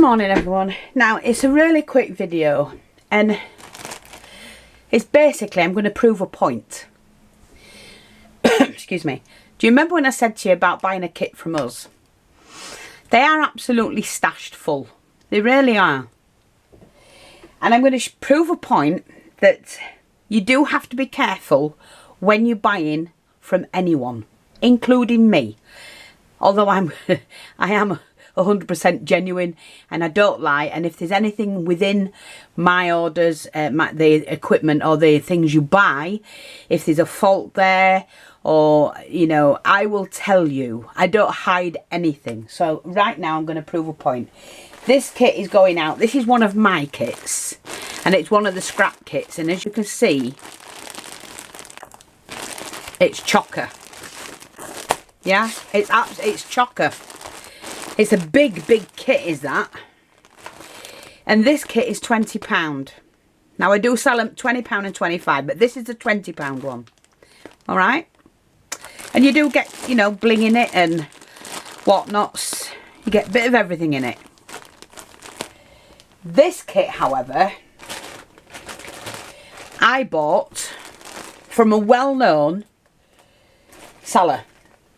morning everyone. Now it's a really quick video and it's basically I'm going to prove a point. Excuse me. Do you remember when I said to you about buying a kit from us? They are absolutely stashed full. They really are. And I'm going to prove a point that you do have to be careful when you're buying from anyone, including me. Although I am 100% genuine and I don't lie, and if there's anything within my orders, the equipment or the things you buy, if there's a fault there, or you know, I will tell you. I don't hide anything. So right now I'm going to prove a point. This kit is going out. This is one of my kits and it's one of the scrap kits, and as you can see it's chocker. Yeah, it's chocker. It's a big kit, is that? And this kit is £20. Now I do sell them £20 and £25, but this is a £20 one. All right. And you do get, you know, bling in it and whatnots. You get a bit of everything in it. This kit, however, I bought from a well-known seller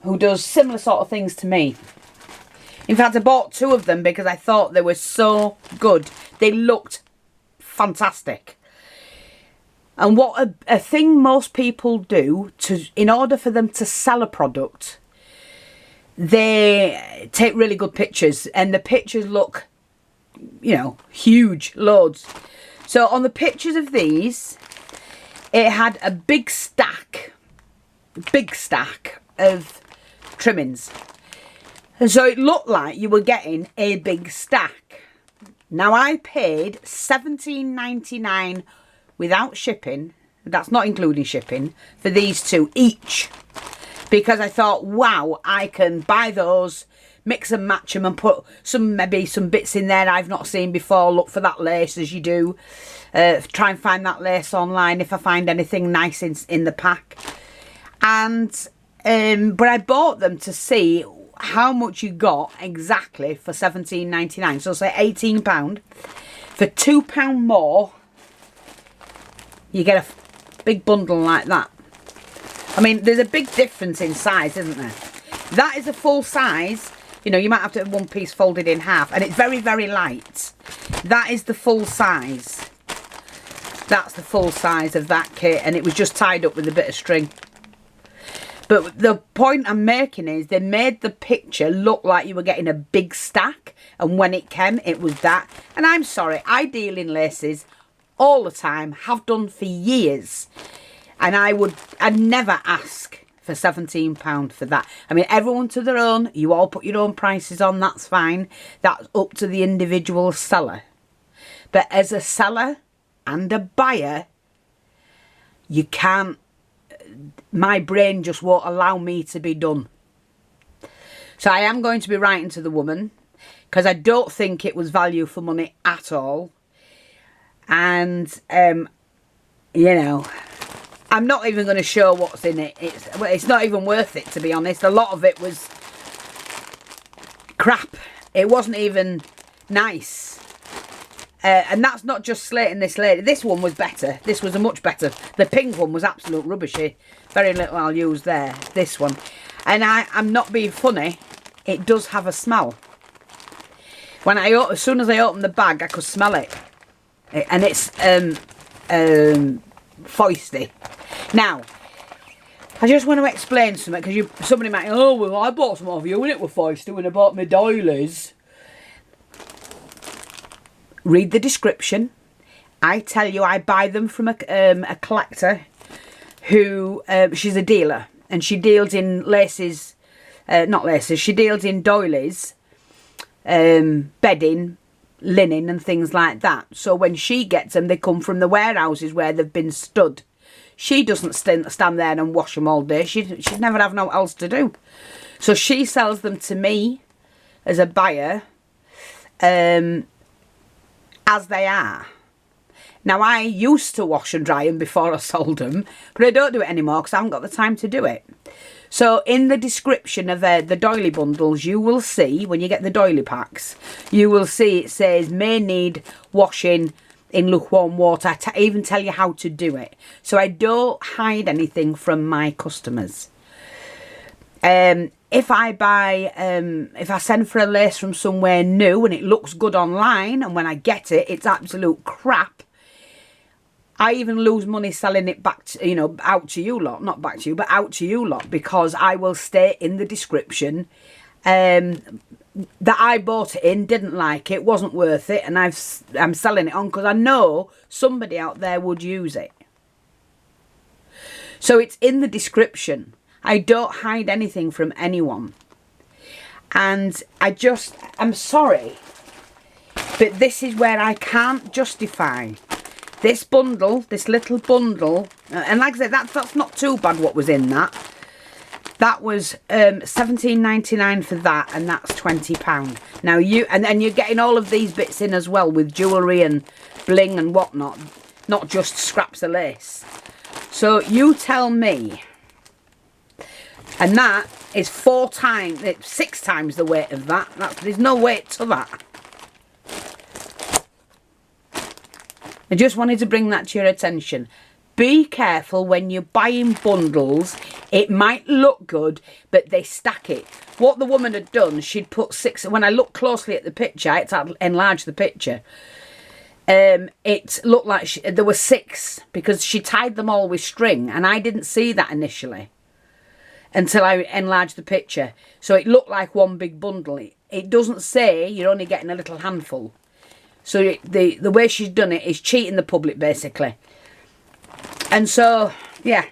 who does similar sort of things to me. In fact, I bought two of them because I thought they were so good. They looked fantastic. And what a thing most people do in order for them to sell a product, they take really good pictures, and the pictures look, you know, huge, loads. So on the pictures of these, it had a big stack of trimmings. And so it looked like you were getting a big stack. Now I paid £17.99 without shipping. That's not including shipping for these two each. Because I thought, wow, I can buy those, mix and match them and put maybe some bits in there I've not seen before. Look for that lace as you do. Try and find that lace online if I find anything nice in the pack. And but I bought them to see how much you got exactly for £17.99. So say £18. For £2 more, you get a big bundle like that. I mean, there's a big difference in size, isn't there? That is a full size. You know, you might have to have one piece folded in half, and it's very, very light. That is the full size. That's the full size of that kit, and it was just tied up with a bit of string. But the point I'm making is they made the picture look like you were getting a big stack, and when it came, it was that. And I'm sorry, I deal in laces all the time, have done for years, and I'd never ask for £17 for that. I mean, everyone to their own. You all put your own prices on, that's fine. That's up to the individual seller. But as a seller and a buyer, you can't, my brain just won't allow me to be done. So I am going to be writing to the woman, because I don't think it was value for money at all. And you know, I'm not even going to show what's in it. It's not even worth it, to be honest. A lot of it was crap. It wasn't even nice. And that's not just slating this lady. This one was better. This was a much better. The pink one was absolute rubbishy. Very little I'll use there. This one. And I'm not being funny. It does have a smell. As soon as I opened the bag, I could smell it. And it's foisty. Now, I just want to explain something, because somebody might, oh, well, I bought some of you and it were foisty when I bought my doilies. Read the description. I tell you, I buy them from a collector who, she's a dealer, and she deals in laces, not laces, she deals in doilies, bedding, linen and things like that. So when she gets them, they come from the warehouses where they've been stood. She doesn't stand there and wash them all day. She'd never have no else to do. So she sells them to me as a buyer, as they are. Now, I used to wash and dry them before I sold them, but I don't do it anymore because I haven't got the time to do it. So in the description of the doily bundles, you will see, when you get the doily packs, you will see it says may need washing in lukewarm water. I even tell you how to do it. So I don't hide anything from my customers. If I buy, if I send for a lace from somewhere new and it looks good online, and when I get it, it's absolute crap, I even lose money selling it back to, you know, out to you lot, not back to you, but out to you lot, because I will state in the description that I bought it in, didn't like it, wasn't worth it, and I'm selling it on because I know somebody out there would use it. So it's in the description. I don't hide anything from anyone. And I'm sorry, but this is where I can't justify this bundle, this little bundle, and like I said, that's not too bad what was in that. That was £17.99 for that, and that's £20. Now and you're getting all of these bits in as well, with jewellery and bling and whatnot, not just scraps of lace. So you tell me. And that is 6 times the weight of that. There's no weight to that. I just wanted to bring that to your attention. Be careful when you're buying bundles. It might look good, but they stack it. What the woman had done, she'd put 6. When I looked closely at the picture, I had to enlarge the picture. It looked like there were 6 because she tied them all with string, and I didn't see that initially until I enlarged the picture. So it looked like one big bundle. It doesn't say you're only getting a little handful. So the way she's done it is cheating the public, basically. And so, yeah.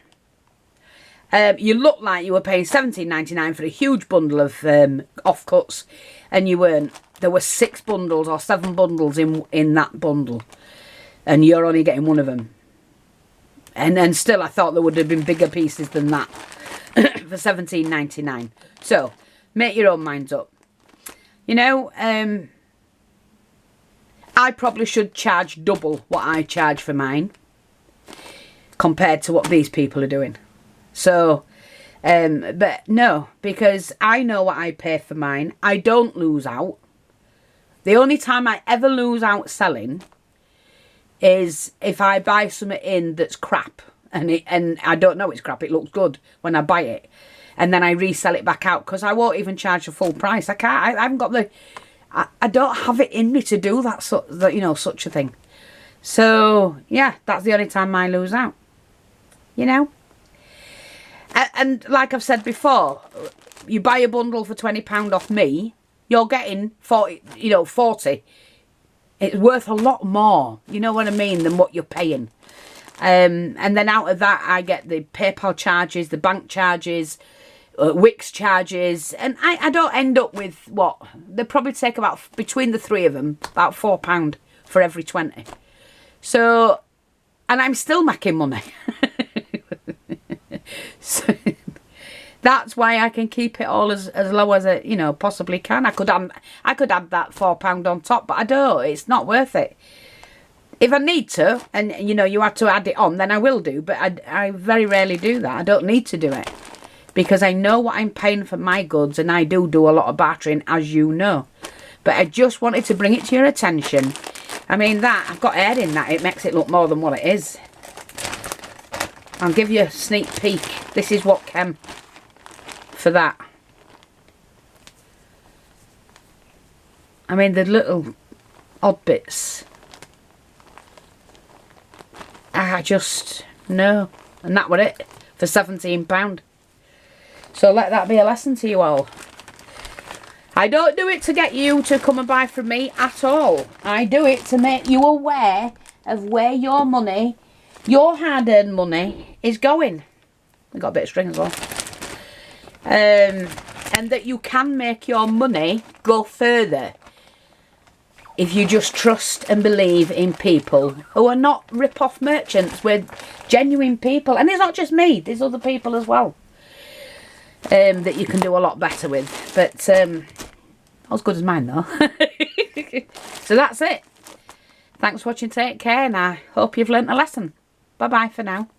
You look like you were paying £17.99 for a huge bundle of offcuts, and you weren't. There were 6 bundles or 7 bundles in that bundle, and you're only getting one of them. And still, I thought there would have been bigger pieces than that for £17.99. So, make your own minds up. You know, I probably should charge double what I charge for mine compared to what these people are doing. So, but no, because I know what I pay for mine. I don't lose out. The only time I ever lose out selling is if I buy something in that's crap, and I don't know it's crap. It looks good when I buy it, and then I resell it back out because I won't even charge the full price. I can't. I haven't got the. I don't have it in me to do that, you know, such a thing. So yeah, that's the only time I lose out. You know. And like I've said before, you buy a bundle for £20 off me, you're getting 40. You know, 40. It's worth a lot more. You know what I mean, than what you're paying. And then out of that, I get the PayPal charges, the bank charges, Wix charges, and I don't end up with what they probably take about, between the 3 of them, about £4 for every 20. So, and I'm still making money. So that's why I can keep it all as low as I, you know, possibly can. I could add that £4 on top, but I don't. It's not worth it. If I need to, and you know, you have to add it on, then I will do. But I very rarely do that. I don't need to do it because I know what I'm paying for my goods, and I do a lot of bartering, as you know. But I just wanted to bring it to your attention. I mean, that I've got air in that. It makes it look more than what it is. I'll give you a sneak peek. This is what came for that. I mean, the little odd bits. I just, no. And that was it for £17. So let that be a lesson to you all. I don't do it to get you to come and buy from me at all. I do it to make you aware of where your money, your hard-earned money, is going. I've got a bit of string as well. And that you can make your money go further if you just trust and believe in people who are not rip-off merchants. We're genuine people. And it's not just me. There's other people as well that you can do a lot better with. But not as good as mine, though. So that's it. Thanks for watching. Take care. And I hope you've learnt a lesson. Bye-bye for now.